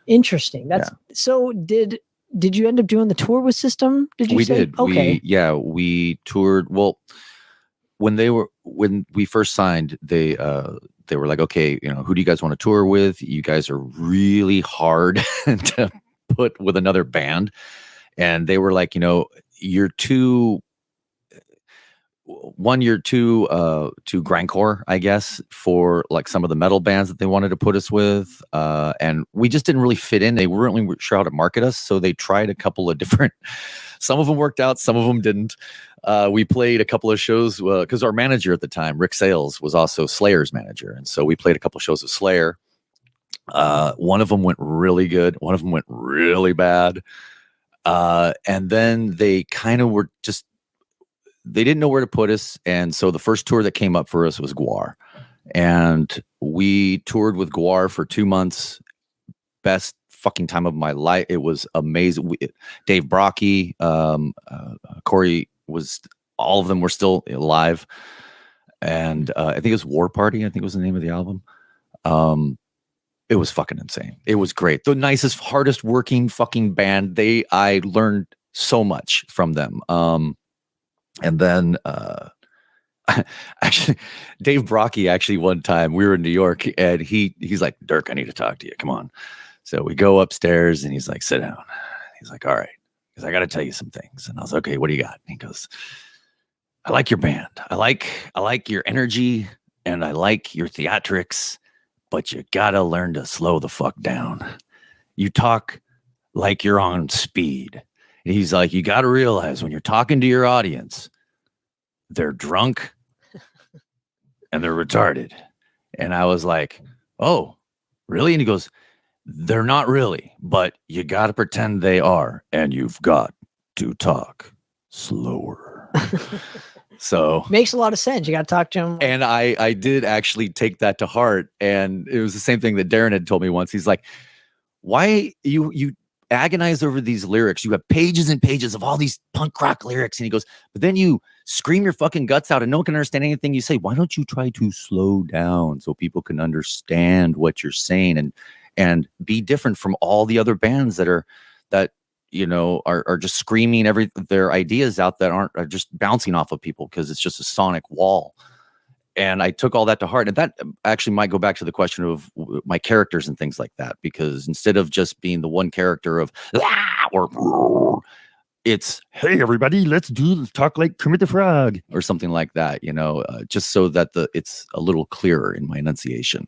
Interesting. So did you end up doing the tour with System? We did. Okay. We toured. Well, when we first signed, they were like, okay, who do you guys want to tour with? You guys are really hard to put with another band. And they were like, you're too grindcore, I guess, for like some of the metal bands that they wanted to put us with. And we just didn't really fit in. They weren't really sure how to market us. So they tried a couple of different, some of them worked out, some of them didn't. We played a couple of shows because our manager at the time, Rick Sales, was also Slayer's manager. And so we played a couple of shows of Slayer. One of them went really good. One of them went really bad. And then they kind of they didn't know where to put us. And so the first tour that came up for us was Gwar. And we toured with Gwar for 2 months. Best fucking time of my life. It was amazing. Dave Brocky, Corey all of them were still alive. And I think it was War Party, I think was the name of the album. It was fucking insane. It was great. The nicest, hardest working fucking band. I learned so much from them. And then actually, Dave Brocky, one time we were in New York and he's like, Dirk, I need to talk to you. Come on. So we go upstairs and he's like, sit down. He's like, all right, because I got to tell you some things. And I was like, okay, what do you got? And he goes, I like your band. I like your energy and I like your theatrics, but you got to learn to slow the fuck down. You talk like you're on speed. He's like, you got to realize when you're talking to your audience, they're drunk and they're retarded. And I was like, oh, really? And he goes, they're not really, but you got to pretend they are. And you've got to talk slower. So makes a lot of sense. You got to talk to him. And I did actually take that to heart. And it was the same thing that Darren had told me once. He's like, why you agonize over these lyrics? You have pages and pages of all these punk rock lyrics. And he goes, but then you scream your fucking guts out and no one can understand anything you say. Why don't you try to slow down so people can understand what you're saying and be different from all the other bands that are just screaming their ideas out that are just bouncing off of people because it's just a sonic wall. And I took all that to heart. And that actually might go back to the question of my characters and things like that, because instead of just being the one character of or it's, hey, everybody, let's talk like Kermit the Frog or something like that, just so that it's a little clearer in my enunciation.